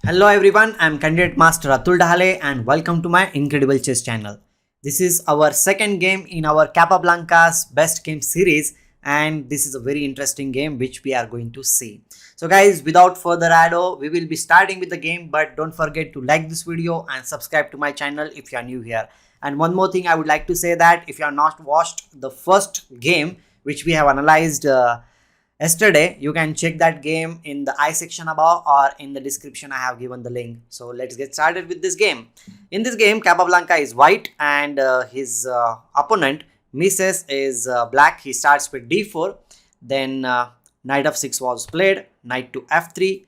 Hello everyone, I'm Candidate Master Atul Dahale and welcome to my Incredible Chess channel. This is our second game in our Capablanca's best game series and this is a very interesting game which we are going to see. So guys, without further ado, we will be starting with the game, but don't forget to like this video and subscribe to my channel if you are new here. And one more thing I would like to say that if you have not watched the first game which we have analyzed yesterday, you can check that game in the I section above or in the description. I have given the link. So let's get started with this game. In this game, Capablanca is white and his opponent Mieses is black. He starts with d4, then knight f6 was played, knight to f3,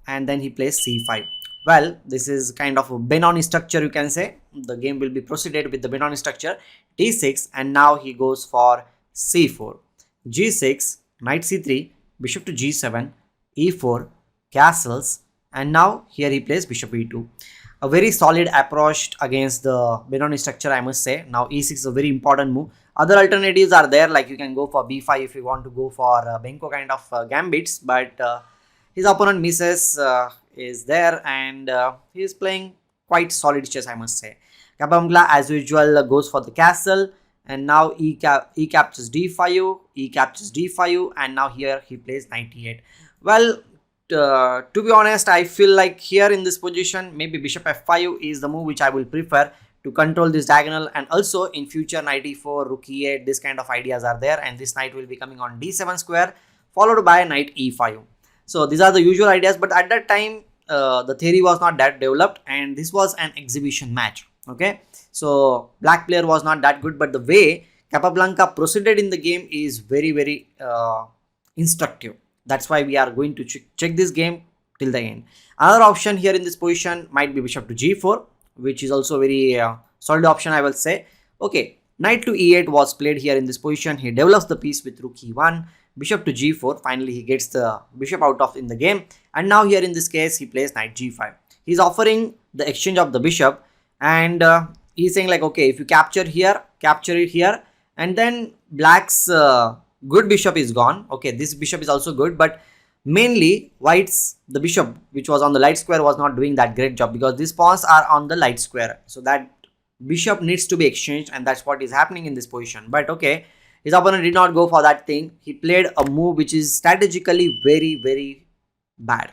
and then he plays c5. Well, this is kind of a Benoni structure, you can say. The game will be proceeded with the Benoni structure, d6, and now he goes for c4, g6, knight c3, bishop to g7, e4, castles, and now here he plays bishop e2. A very solid approach against the Benoni structure, I must say. Now e6 is a very important move. Other alternatives are there, like you can go for b5 if you want to go for Benko kind of gambits, but his opponent Mieses is there and he is playing quite solid chess, I must say. Capablanca as usual goes for the castle, and now e captures d5, e captures d5, and now here he plays knight e8. Well, to be honest, I feel like here in this position maybe bishop f5 is the move which I will prefer to control this diagonal, and also in future knight e4, rook e8, this kind of ideas are there, and this knight will be coming on d7 square followed by knight e5. So these are the usual ideas, but at that time the theory was not that developed and this was an exhibition match. Okay, so black player was not that good, but the way Capablanca proceeded in the game is very instructive. That's why we are going to check this game till the end. Another option here in this position might be bishop to g4, which is also very solid option, I will say. Okay, knight to e8 was played here in this position. He develops the piece with rook e1, bishop to g4. Finally, he gets the bishop out of in the game, and now here in this case he plays knight g5. He's offering the exchange of the bishop, and he's saying like, okay, if you capture here, capture it here, and then black's good bishop is gone. Okay, this bishop is also good, but mainly white's the bishop which was on the light square was not doing that great job because these pawns are on the light square, so that bishop needs to be exchanged, and that's what is happening in this position. But okay, his opponent did not go for that thing. He played a move which is strategically very bad.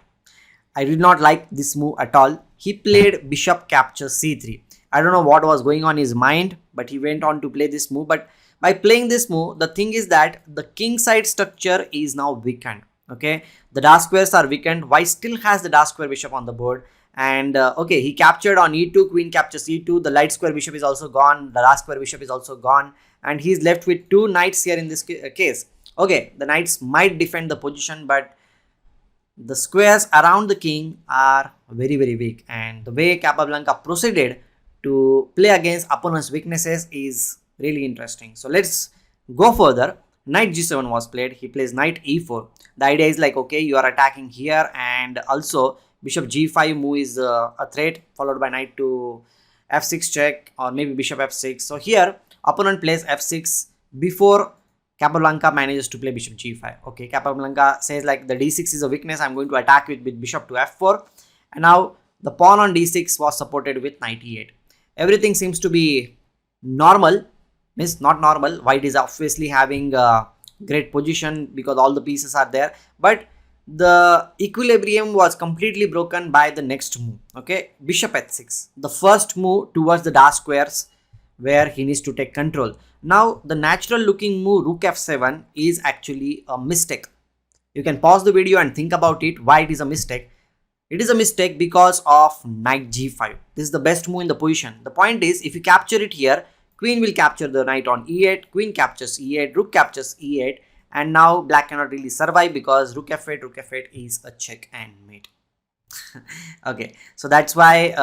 I did not like this move at all. He played bishop captures c3. I don't know what was going on in his mind, but he went on to play this move. But by playing this move, the thing is that the king side structure is now weakened. Okay, the dark squares are weakened. White still has the dark square bishop on the board, and okay, he captured on e2, queen captures e2. The light square bishop is also gone. The dark square bishop is also gone, and he's left with two knights here in this case. Okay, the knights might defend the position, but the squares around the king are very weak, and the way Capablanca proceeded to play against opponent's weaknesses is really interesting. So let's go further. Knight g7 was played. He plays knight e4. The idea is like, okay, you are attacking here, and also bishop g5 move is a threat, followed by knight to f6 check, or maybe bishop f6. So here opponent plays f6 before Capablanca manages to play bishop g5. Okay, Capablanca says like the d6 is a weakness, I'm going to attack it with bishop to f4, and now the pawn on d6 was supported with knight e8. Everything seems to be normal. Means not normal. White is obviously having a great position because all the pieces are there, but the equilibrium was completely broken by the next move. Okay, bishop h6, the first move towards the dark squares where he needs to take control. Now the natural looking move rook f7 is actually a mistake. You can pause the video and think about it, why it is a mistake. It is a mistake because of knight g5. This is the best move in the position. The point is, if you capture it here, queen will capture the knight on e8, queen captures e8, rook captures e8, and now black cannot really survive because rook f8 is a check and mate. Okay, so that's why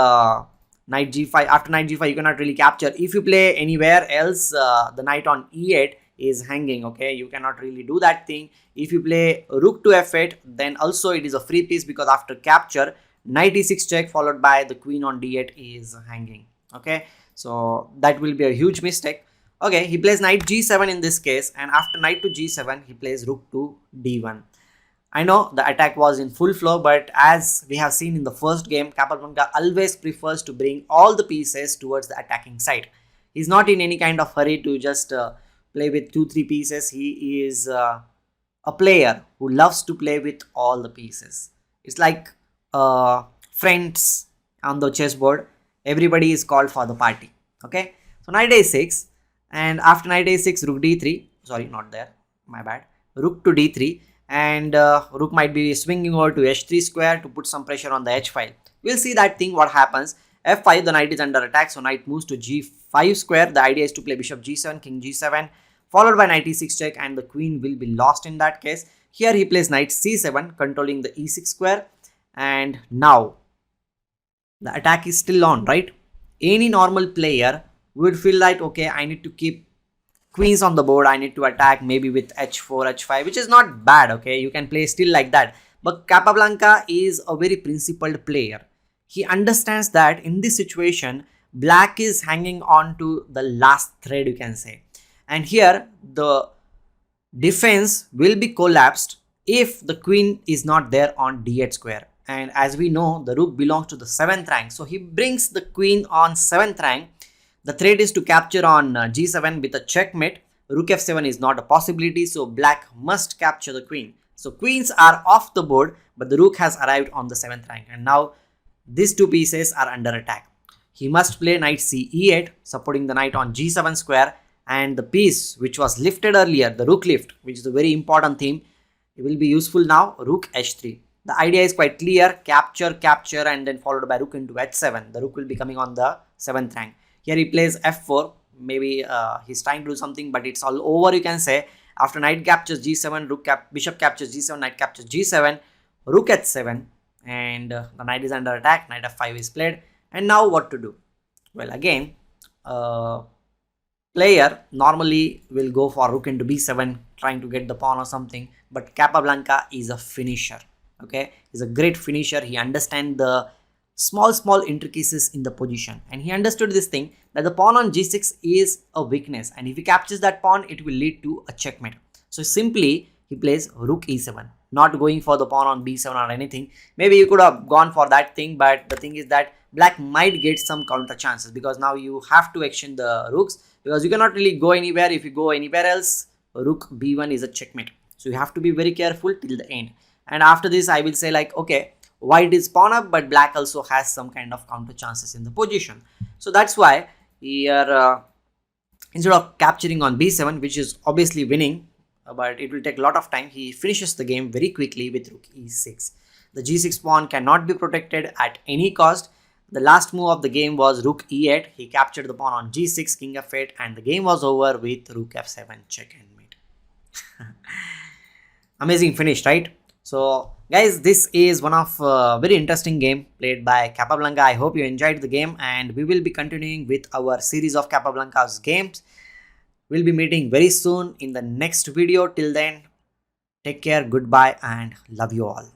knight g5, after knight g5 you cannot really capture. If you play anywhere else, the knight on e8 is hanging. Okay, you cannot really do that thing. If you play rook to f8, then also it is a free piece because after capture, knight e6 check followed by the queen on d8 is hanging. Okay, so that will be a huge mistake. Okay, he plays knight g7 in this case, and after knight to g7 he plays rook to d1. I know the attack was in full flow, but as we have seen in the first game, Capablanca always prefers to bring all the pieces towards the attacking side. He's not in any kind of hurry to just play with 2-3 pieces. He is a player who loves to play with all the pieces. It's like friends on the chessboard. Everybody is called for the party. Okay, so knight a6, and after knight a6, rook d3. Sorry, not there. My bad. Rook to d3, and rook might be swinging over to h3 square to put some pressure on the h file. We'll see that thing what happens. f5, the knight is under attack, so knight moves to g5 square. The idea is to play bishop g7, king g7, followed by knight e6 check, and the queen will be lost in that case. Here he plays knight c7, controlling the e6 square, and now the attack is still on, right? Any normal player would feel like, okay, I need to keep queens on the board, I need to attack maybe with h4, h5, which is not bad, okay? You can play still like that. But Capablanca is a very principled player. He understands that in this situation, black is hanging on to the last thread, you can say. And here, the defense will be collapsed if the queen is not there on d8 square. And as we know, the rook belongs to the 7th rank. So he brings the queen on 7th rank. The threat is to capture on g7 with a checkmate. Rook f7 is not a possibility, so black must capture the queen. So queens are off the board, but the rook has arrived on the 7th rank, and now these two pieces are under attack. He must play knight c e8, supporting the knight on g7 square, and the piece which was lifted earlier, the rook lift, which is a very important theme, it will be useful now. Rook h3. The idea is quite clear: capture, capture, and then followed by rook into h7. The rook will be coming on the 7th rank. Here he plays f4. Maybe he's trying to do something, but it's all over, you can say. After knight captures g7, bishop captures g7, knight captures g7, rook h7, and the knight is under attack. Knight f5 is played. And now what to do? Well, again, player normally will go for rook into b7, trying to get the pawn or something. But Capablanca is a finisher. Okay, he's a great finisher. He understands the small intricacies in the position, and he understood this thing, that the pawn on g6 is a weakness, and if he captures that pawn, it will lead to a checkmate. So simply he plays rook e7, not going for the pawn on b7 or anything. Maybe you could have gone for that thing, but the thing is that black might get some counter chances, because now you have to exchange the rooks, because you cannot really go anywhere. If you go anywhere else, rook b1 is a checkmate. So you have to be very careful till the end. And after this, I will say like, okay, white is pawn up, but black also has some kind of counter chances in the position. So that's why here, instead of capturing on b7, which is obviously winning, but it will take a lot of time, he finishes the game very quickly with rook e6. The g6 pawn cannot be protected at any cost. The last move of the game was rook e8. He captured the pawn on g6, king f8, and the game was over with rook f7 check and mate. Amazing finish, right? So guys, this is one of very interesting game played by Capablanca. I hope you enjoyed the game, and we will be continuing with our series of Capablanca's games. We'll be meeting very soon in the next video. Till then, take care, goodbye, and love you all.